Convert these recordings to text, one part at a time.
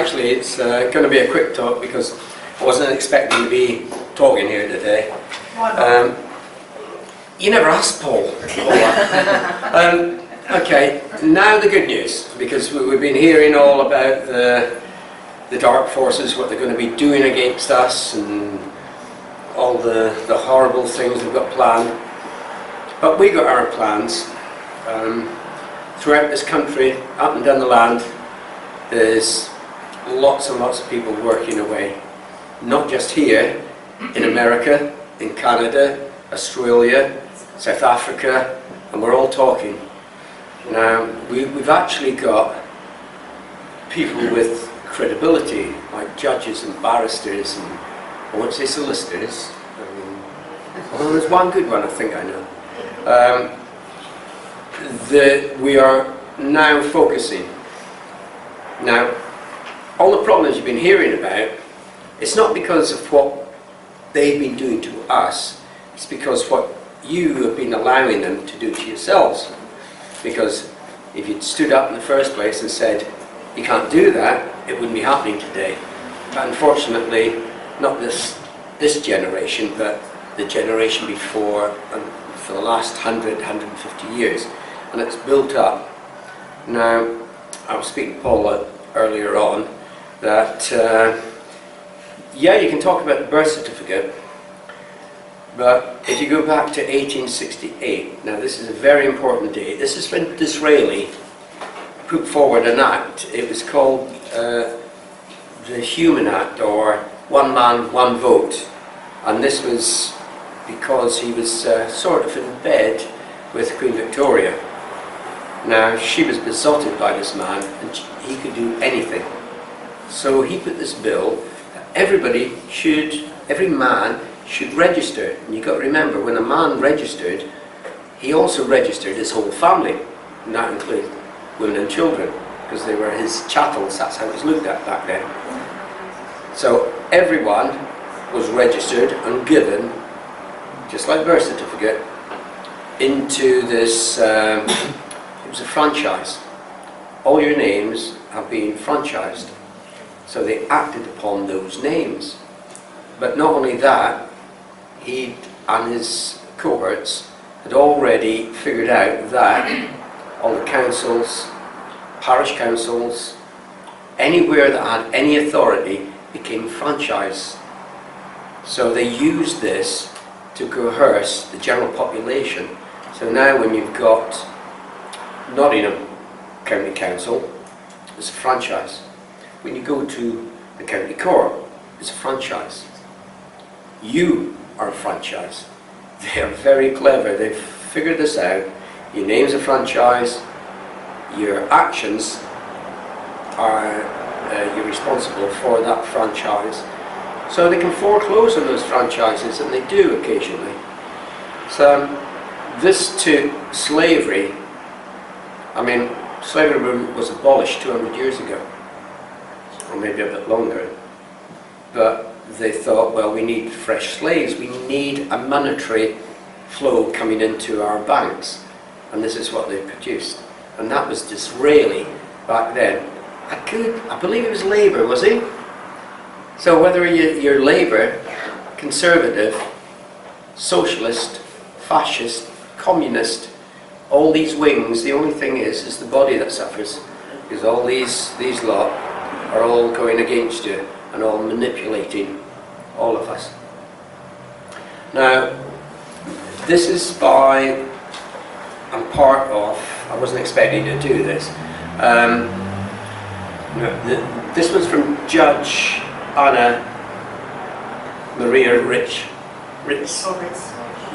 actually it's going to be a quick talk because I wasn't expecting to be talking here today. Why not? You never asked Paul. Okay, now the good news, because we've been hearing all about the dark forces, what they're going to be doing against us, and all the horrible things they've got planned. But we got our plans. Throughout this country, up and down the land, there's lots and lots of people working away. Not just here, in America, in Canada, Australia, South Africa, and we're all talking. Now, we've actually got people with credibility, like judges and barristers, and I won't say solicitors. Well, there's one good one I think I know. We are now focusing. Now, all the problems you've been hearing about, it's not because of what they've been doing to us, it's because what you have been allowing them to do to yourselves. Because if you'd stood up in the first place and said, you can't do that, it wouldn't be happening today. But unfortunately, not this generation, but the generation before, and for the last 100, 150 years. And it's built up. Now, I was speaking to Paul earlier on, that yeah, you can talk about the birth certificate, but if you go back to 1868, now this is a very important date. This is when Disraeli put forward an act. It was called the Human Act, or One Man, One Vote. And this was because he was sort of in bed with Queen Victoria. Now, she was besotted by this man, and he could do anything. So he put this bill that every man should register. And you've got to remember, when a man registered, he also registered his whole family, and that included women and children, because they were his chattels. That's how it was looked at back then. So everyone was registered and given, just like birth certificate, into this, it was a franchise. All your names have been franchised. So they acted upon those names. But not only that, he and his cohorts had already figured out that all the councils, parish councils, anywhere that had any authority became franchise. So they used this to coerce the general population. So now when you've got Nottingham County Council, it's a franchise. When you go to the County Court, it's a franchise. You are a franchise. They are very clever. They've figured this out. Your name's a franchise. Your actions are, you're responsible for that franchise. So they can foreclose on those franchises, and they do occasionally. So this took slavery. I mean, slavery was abolished 200 years ago, or maybe a bit longer. But they thought, well, we need fresh slaves. We need a monetary flow coming into our banks. And this is what they produced. And that was Disraeli back then. I believe it was Labour, was he? So whether you're Labour, Conservative, Socialist, Fascist, Communist, all these wings, the only thing is the body that suffers. Because all these lot are all going against you and all manipulating all of us. Now, this is by, I'm part of, I wasn't expecting to do this. This was from Judge Anna Maria Ritz.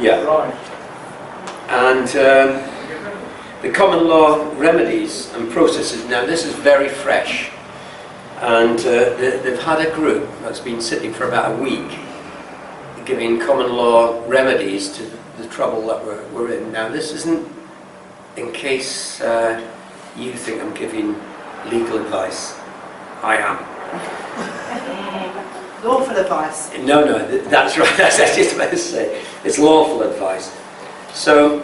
Yeah. Right. And the common law remedies and processes. Now this is very fresh, and they've had a group that's been sitting for about a week giving common law remedies to the trouble that we're in. Now this isn't in case you think I'm giving legal advice. I am. Lawful advice. No, that's right. That's just about to say. It's lawful advice. So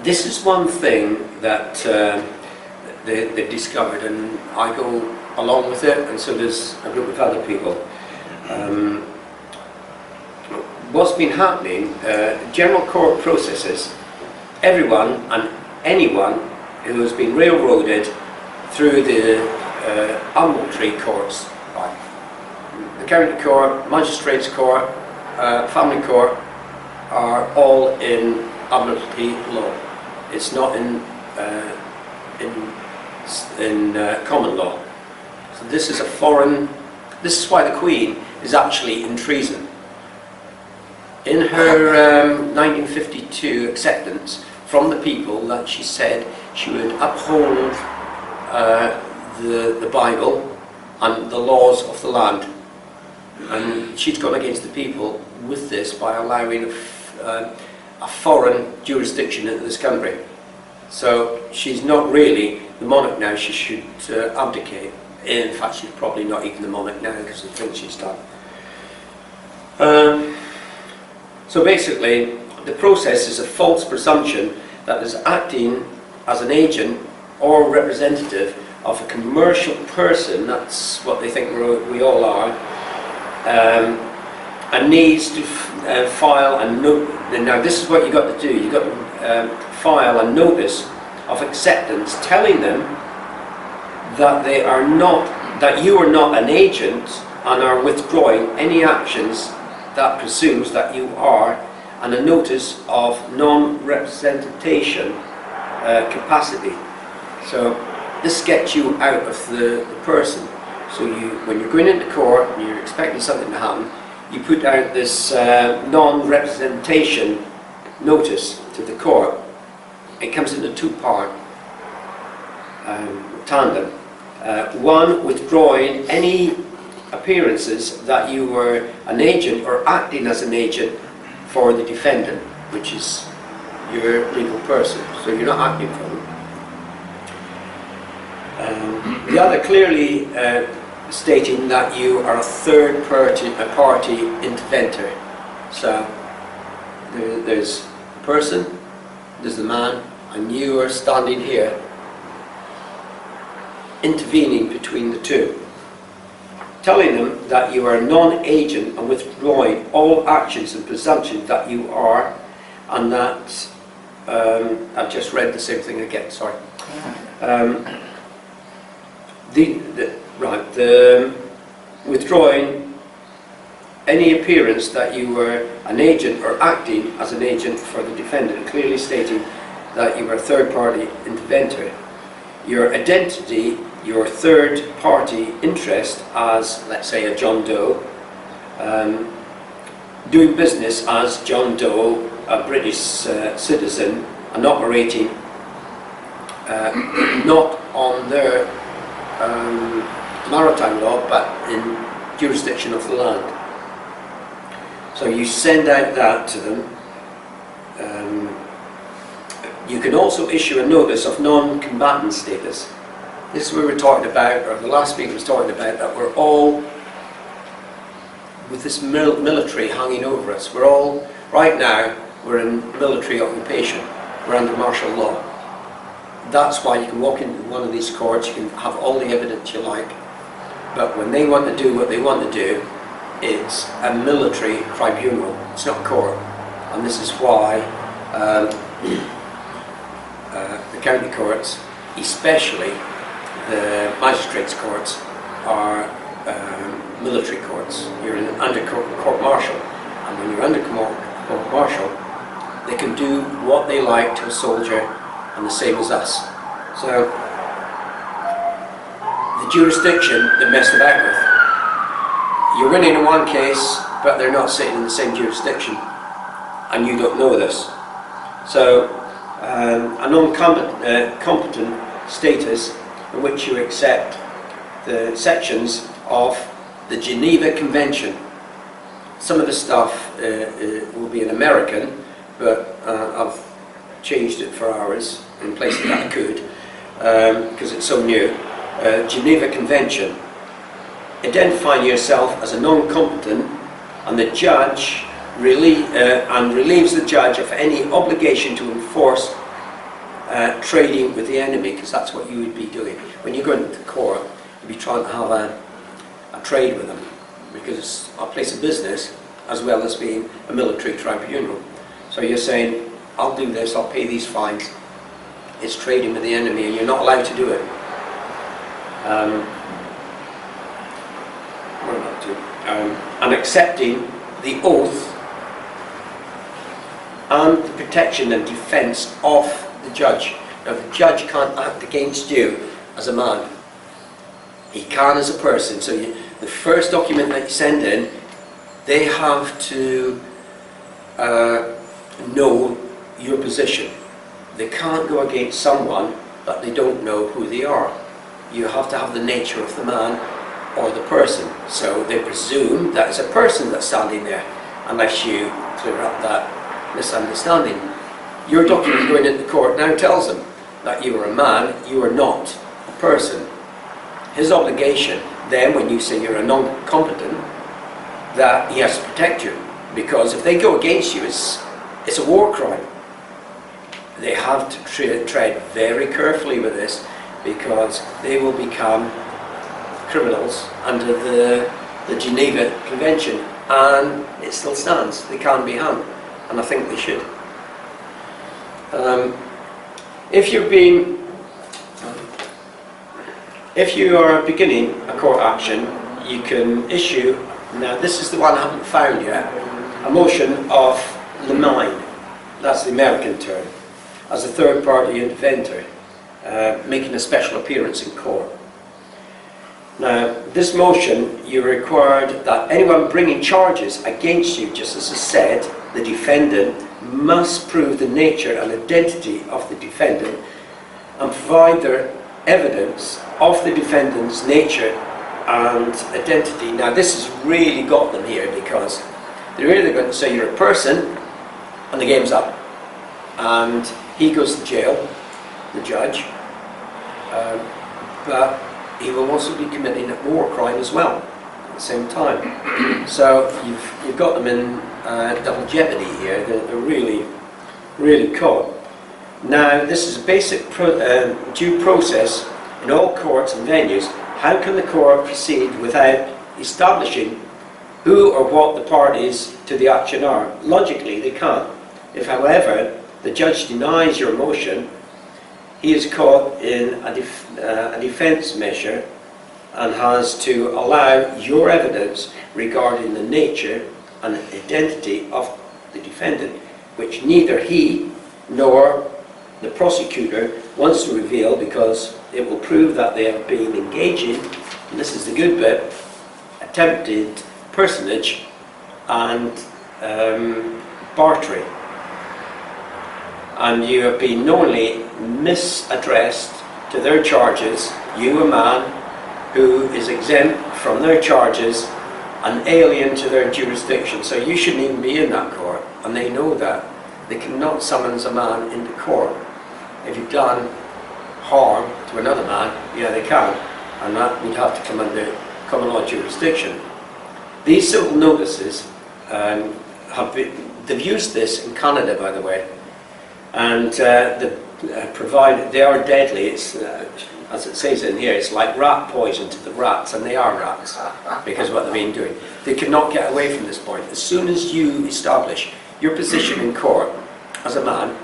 this is one thing that they've discovered, and I go along with it, and so does a group of other people. What's been happening, general court processes, everyone and anyone who has been railroaded through the admiralty courts, right? The county court, magistrates court, family court, are all in admiralty law. It's not in common law. So this is a foreign. This is why the Queen is actually in treason. In her 1952 acceptance from the people, that she said she would uphold the Bible and the laws of the land, and she'd gone against the people with this by allowing a foreign jurisdiction into this country. So she's not really the monarch now. She should abdicate. In fact, she's probably not even the monarch now because of the things she's done. So basically, the process is a false presumption that is acting as an agent or representative of a commercial person, that's what they think we all are, and needs to file a note. Now this is what you've got to do. You've got to file a notice of acceptance telling them that they are not, that you are not an agent and are withdrawing any actions that presumes that you are, and a notice of non-representation capacity. So this gets you out of the person. So when you're going into court and you're expecting something to happen, you put out this non-representation notice to the court. It comes in a two-part tandem. One, withdrawing any appearances that you were an agent or acting as an agent for the defendant, which is your legal person, so you're not acting for them. The other clearly stating that you are a third party interventor. So there's the person, there's the man, and you are standing here intervening between the two, telling them that you are a non-agent and withdrawing all actions and presumptions that you are, and that I've just read the same thing again, sorry. The withdrawing any appearance that you were an agent or acting as an agent for the defendant, clearly stating that you were a third-party interventor. Your identity, your third-party interest as, let's say, a John Doe, doing business as John Doe, a British citizen, and operating not on their maritime law, but in jurisdiction of the land. So you send out that to them. You can also issue a notice of non-combatant status. This is what we were talking about, or the last speaker was talking about, that we're all with this military hanging over us. We're all, right now, we're in military occupation. We're under martial law. That's why you can walk into one of these courts, you can have all the evidence you like, but when they want to do what they want to do, it's a military tribunal, it's not a court. And this is why the county courts, especially the magistrates courts, are military courts. You're under court-martial, and when you're under court-martial, they can do what they like to a soldier, and the same as us. So the jurisdiction they messed about with. You're winning in one case, but they're not sitting in the same jurisdiction, and you don't know this. So a non-competent status in which you accept the sections of the Geneva Convention. Some of the stuff will be in American, but I've changed it for ours in places that I could, because it's so new. Geneva Convention. Identifying yourself as a non-competent, and the judge relieves the judge of any obligation to enforce trading with the enemy, because that's what you would be doing. When you go into court, to be trying to have a trade with them, because it's a place of business as well as being a military tribunal. So you're saying, I'll do this, I'll pay these fines. It's trading with the enemy, and you're not allowed to do it. And accepting the oath and the protection and defence of the judge. Now, the judge can't act against you as a man. He can as a person. So the first document that you send in, they have to know your position. They can't go against someone that they don't know who they are. You have to have the nature of the man or the person. So they presume that it's a person that's standing there, unless you clear up that misunderstanding. Your document going into court now tells them that you are a man, you are not a person. His obligation then, when you say you're a non-competent, that he has to protect you, because if they go against you, it's a war crime. They have to tread very carefully with this, because they will become criminals under the Geneva Convention, and it still stands. They can be hanged, and I think they should. If you are beginning a court action, you can issue, now this is the one I haven't found yet, a motion of limine, that's the American term, as a third party interventor, making a special appearance in court. Now, this motion, you required that anyone bringing charges against you, just as I said, the defendant must prove the nature and identity of the defendant and provide their evidence of the defendant's nature and identity. Now, this has really got them here, because they're either going to say you're a person and the game's up, and he goes to jail, the judge, but he will also be committing a war crime as well at the same time. So you've got them in double jeopardy here. They're really, really caught. Now, this is a basic due process in all courts and venues. How can the court proceed without establishing who or what the parties to the action are? Logically, they can't. If, however, the judge denies your motion, he is caught in a defence measure and has to allow your evidence regarding the nature and identity of the defendant, which neither he nor the prosecutor wants to reveal, because it will prove that they have been engaging, and this is the good bit, attempted personage and bartering. And you have been knowingly misaddressed to their charges, you, a man who is exempt from their charges and alien to their jurisdiction. So you shouldn't even be in that court, and they know that. They cannot summons a man into court. If you've done harm to another man, yeah, they can, and that would have to come under common law jurisdiction. These civil notices they've used this in Canada, by the way, and they are deadly. It's, as it says in here, it's like rat poison to the rats, and they are rats, because of what they've been doing. They cannot get away from this point. As soon as you establish your position in court as a man,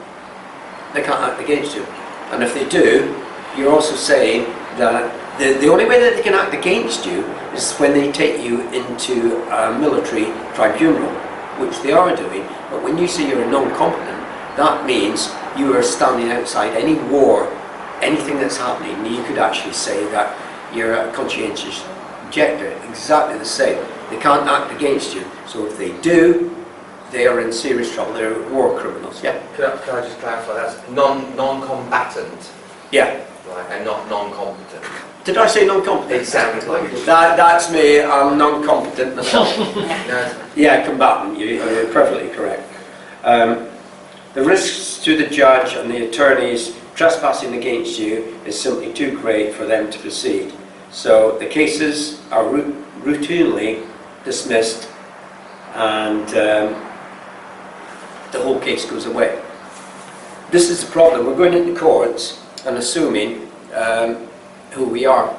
they can't act against you. And if they do, you're also saying that the only way that they can act against you is when they take you into a military tribunal, which they are doing. But when you say you're a non-competent, that means you are standing outside any war, anything that's happening. You could actually say that you're a conscientious objector, exactly the same. They can't act against you. So if they do, they are in serious trouble. They're war criminals. Yeah. Can I just clarify? That's non-combatant. Yeah. Right, and not non-competent. Did I say non-competent? It sounded like it. That's me. I'm non-competent myself. No. Yeah, combatant. You're perfectly correct. The risks to the judge and the attorneys trespassing against you is simply too great for them to proceed. So the cases are routinely dismissed, and the whole case goes away. This is the problem. We're going into courts and assuming who we are.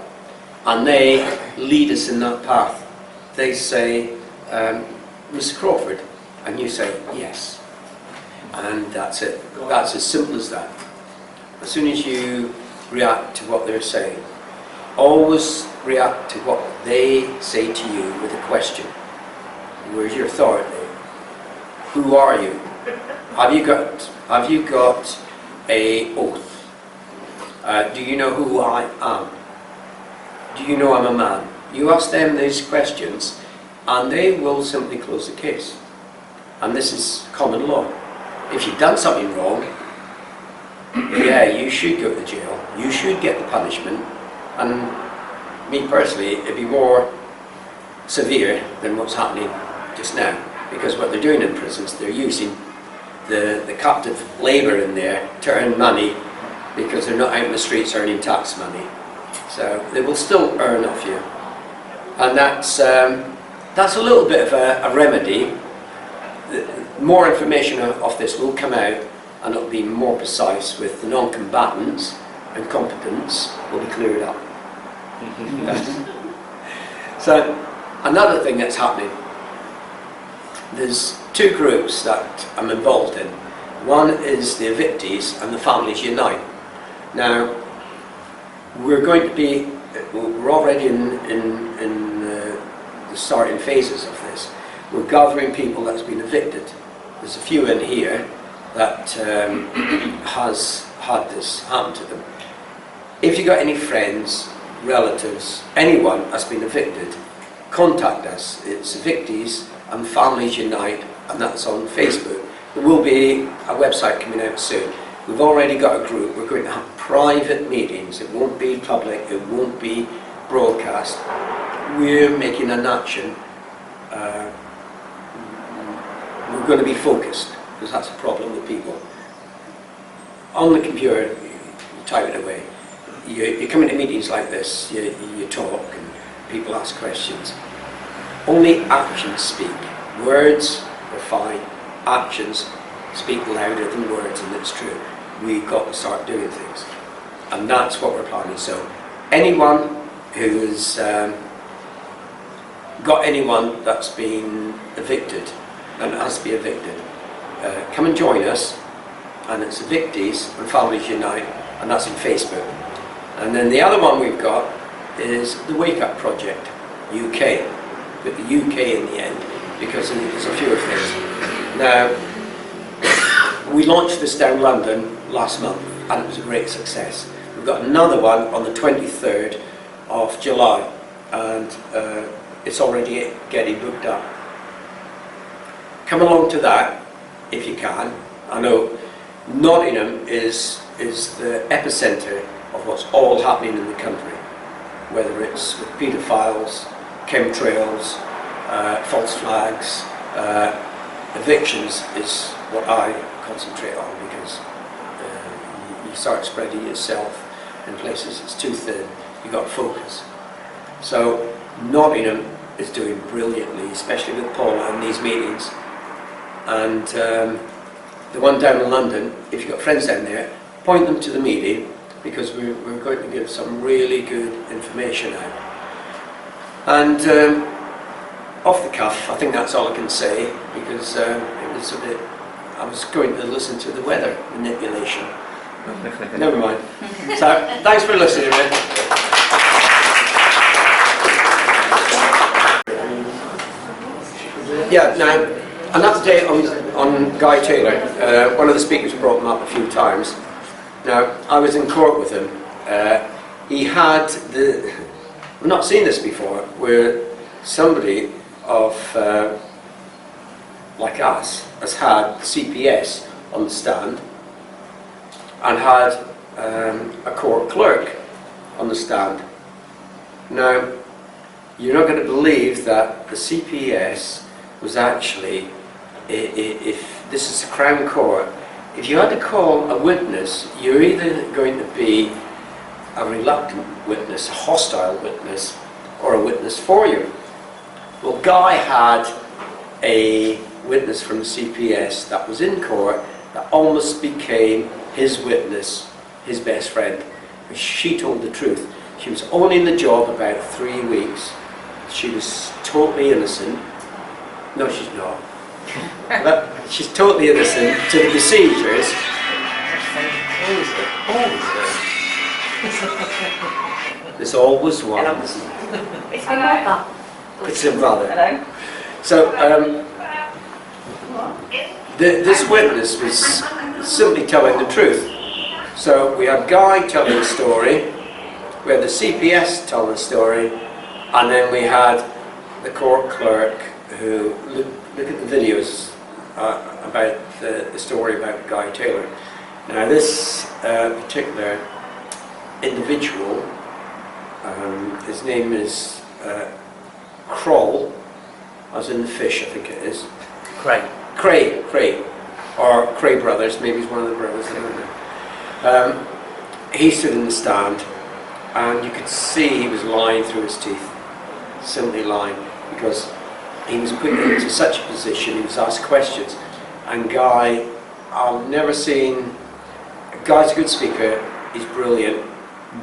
and they lead us in that path. They say, Mr. Crawford, and you say, yes. And that's it. That's as simple as that. As soon as you react to what they're saying, always react to what they say to you with a question. Where's your authority? Who are you? Have you got a oath? Do you know who I am? Do you know I'm a man? You ask them these questions and they will simply close the case. And this is common law. If you've done something wrong, yeah, you should go to jail. You should get the punishment. And me personally, it'd be more severe than what's happening just now. Because what they're doing in prisons, they're using the captive labour in there to earn money because they're not out in the streets earning tax money. So they will still earn off you. And that's a little bit of a remedy. More information of this will come out and it'll be more precise with the non-combatants, and competence will be cleared up. So another thing that's happening, there's two groups that I'm involved in. One is the evictees and the Families Unite. Now, we're already in the starting phases of this. We're gathering people that's been evicted. There's a few in here that has had this happen to them. If you've got any friends, relatives, anyone that's been evicted, contact us. It's Evictees and Families Unite, and that's on Facebook. There will be a website coming out soon. We've already got a group. We're going to have private meetings. It won't be public. It won't be broadcast. We're making an action. We're going to be focused, because that's a problem with people. On the computer, you type it away. You come into meetings like this, you talk, and people ask questions. Only actions speak. Words are fine. Actions speak louder than words, and it's true. We've got to start doing things. And that's what we're planning. So anyone who has got anyone that's been evicted and has to be evicted, come and join us. And it's Evictees and Families Unite, and that's on Facebook. And then the other one we've got is the Wake Up Project, UK, with the UK in the end, because there's a few of things. Now, we launched this down London last month, and it was a great success. We've got another one on the 23rd of July, and it's already getting booked up. Come along to that, if you can. I know Nottingham is the epicentre of what's all happening in the country, whether it's with paedophiles, chemtrails, false flags. Evictions is what I concentrate on, because you start spreading yourself in places it's too thin. You've got to focus. So Nottingham is doing brilliantly, especially with Paula and these meetings. And the one down in London, if you've got friends down there, point them to the meeting, because we're going to give some really good information out. And off the cuff, I think that's all I can say, because it was a bit, I was going to listen to the weather manipulation. Never mind. So, thanks for listening, Red. Yeah, now, an update on Guy Taylor. One of the speakers brought him up a few times. Now, I was in court with him. He had I've not seen this before, where somebody of, like us, has had CPS on the stand and had a court clerk on the stand. Now, you're not going to believe that the CPS was actually, if this is a Crown Court, if you had to call a witness, you're either going to be a reluctant witness, a hostile witness, or a witness for you. Well, Guy had a witness from the CPS that was in court that almost became his witness, his best friend. She told the truth. She was only in the job about 3 weeks. She was totally innocent. No, she's not. But she's totally innocent to the besiegers. There's always one. It's my mother. It's a brother. Hello. So this witness was simply telling the truth. So we had Guy telling the story, we had the CPS telling the story, and then we had the court clerk who look at the videos about the story about Guy Taylor. Now this particular individual, his name is Kroll, as in the fish, I think it is. Cray, or Cray brothers, maybe he's one of the brothers, I don't know. He stood in the stand, and you could see he was lying through his teeth, simply lying, because he was put into such a position, he was asked questions, and Guy, I've never seen, Guy's a good speaker, he's brilliant,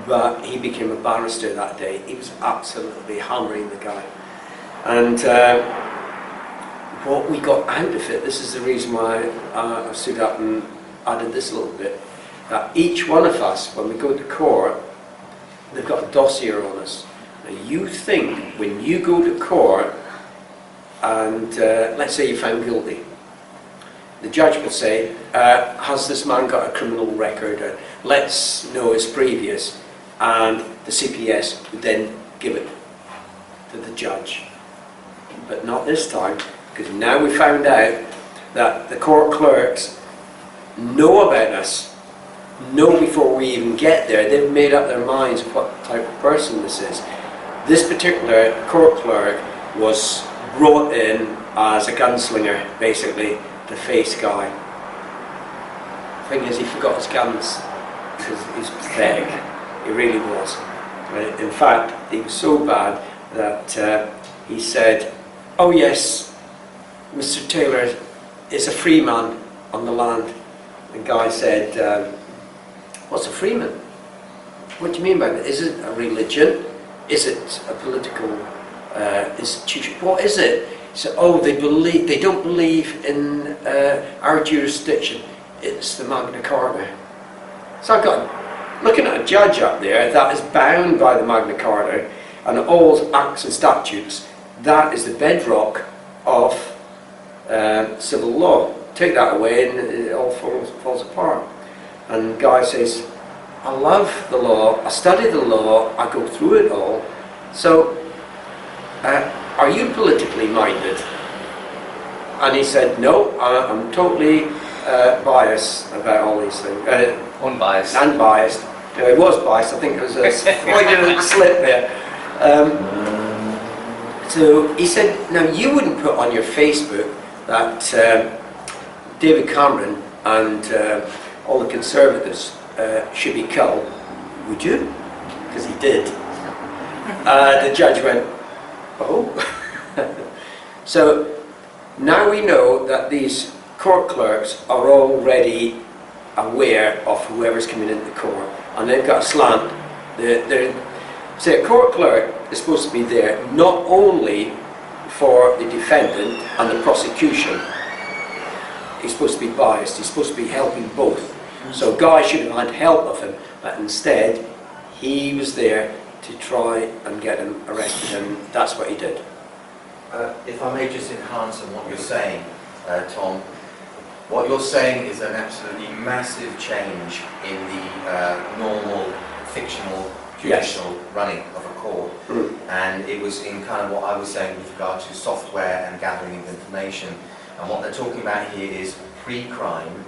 but he became a barrister that day. He was absolutely hammering the guy. And what we got out of it, this is the reason why I stood up and added this a little bit, that each one of us, when we go to court, they've got a dossier on us. Now you think, when you go to court, and let's say you're found guilty, the judge would say, has this man got a criminal record? Let's know his previous. And the CPS would then give it to the judge. But not this time, because now we found out that the court clerks know about us, know before we even get there. They've made up their minds of what type of person this is. This particular court clerk was brought in as a gunslinger, basically, to face Guy. The thing is, he forgot his guns, because he's pathetic. He really was. In fact, he was so bad that he said, oh yes, Mr. Taylor is a free man on the land. The guy said, what's a free man? What do you mean by that? Is it a religion? Is it a political institution? What is it? He said, oh, they don't believe in our jurisdiction. It's the Magna Carta. So I've got, looking at a judge up there that is bound by the Magna Carta and all acts and statutes. That is the bedrock of civil law. Take that away and it all falls apart. And Guy says, I love the law, I study the law, I go through it all. So, are you politically minded? And he said, no, I'm totally biased about all these things. Unbiased. And biased. No, he was biased, I think it was a slip there. So he said, now you wouldn't put on your Facebook that David Cameron and all the Conservatives should be killed, would you? Because he did. The judge went, oh. So now we know that these court clerks are already aware of whoever's coming into court, and they've got a slant. So a court clerk is supposed to be there not only for the defendant and the prosecution. He's supposed to be biased, he's supposed to be helping both. So Guy should have had help of him, but instead he was there to try and get him arrested, and that's what he did. If I may just enhance on what you're saying, Tom, what you're saying is an absolutely massive change in the normal, fictional, judicial running of a court. And it was in kind of what I was saying with regard to software and gathering of information. And what they're talking about here is pre-crime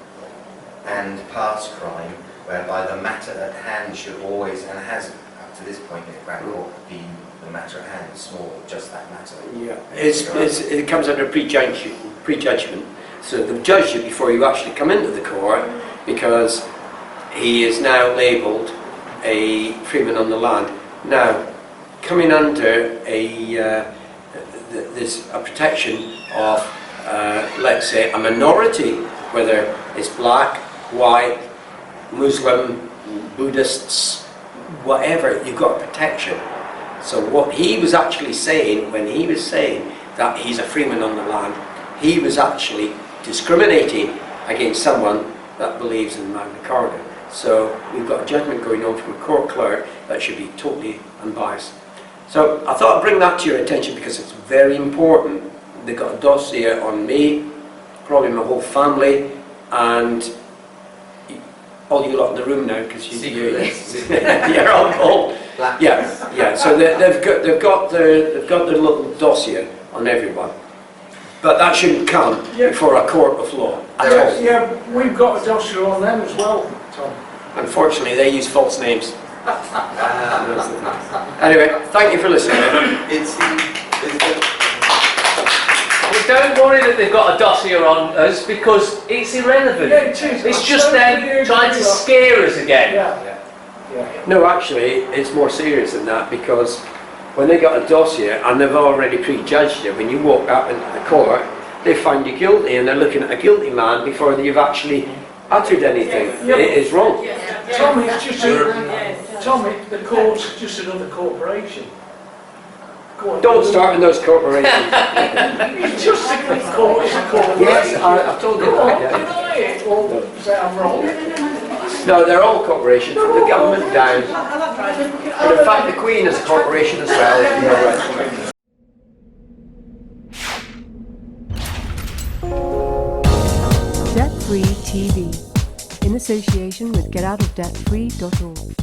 and past crime, whereby the matter at hand should always, and has up to this point in the Crown Court, been the matter at hand, small, just that matter. Yeah, it comes under prejudgment. So they've judged you before you actually come into the court, because he is now labelled a freeman on the land. Now, coming under there's a protection of, let's say, a minority, whether it's black, white, Muslim, Buddhists, whatever, you've got protection. So what he was actually saying, when he was saying that he's a freeman on the land, he was actually discriminating against someone that believes in Magna Carta. So we've got a judgment going on from a court clerk that should be totally unbiased. So I thought I'd bring that to your attention because it's very important. They've got a dossier on me, probably my whole family, and all you lot in the room now because you're all cold. Yeah. So they've got their little dossier on everyone, but that shouldn't come before a court of law at all. Yeah, we've got a dossier on them as well, Tom. Unfortunately, they use false names. Anyway, thank you for listening. We don't worry that they've got a dossier on us because it's irrelevant. Yeah, it is. It's just them trying to scare us again. Yeah. No, actually, it's more serious than that because when they got a dossier and they've already prejudged you, when you walk up into the court, they find you guilty and they're looking at a guilty man before you've actually uttered anything. Yeah. It is wrong. Tommy, it's just Tommy, the court's just another corporation. Go on, Don't start in those corporations. It's just a court, it's a corporation. Yes, I've told you Go on, that. Yeah. deny it or say I'm wrong. No, they're all corporations, from the government down. And in fact, the Queen is a corporation as well. You're right. Debt Free TV, in association with GetOutOfDebtFree.org.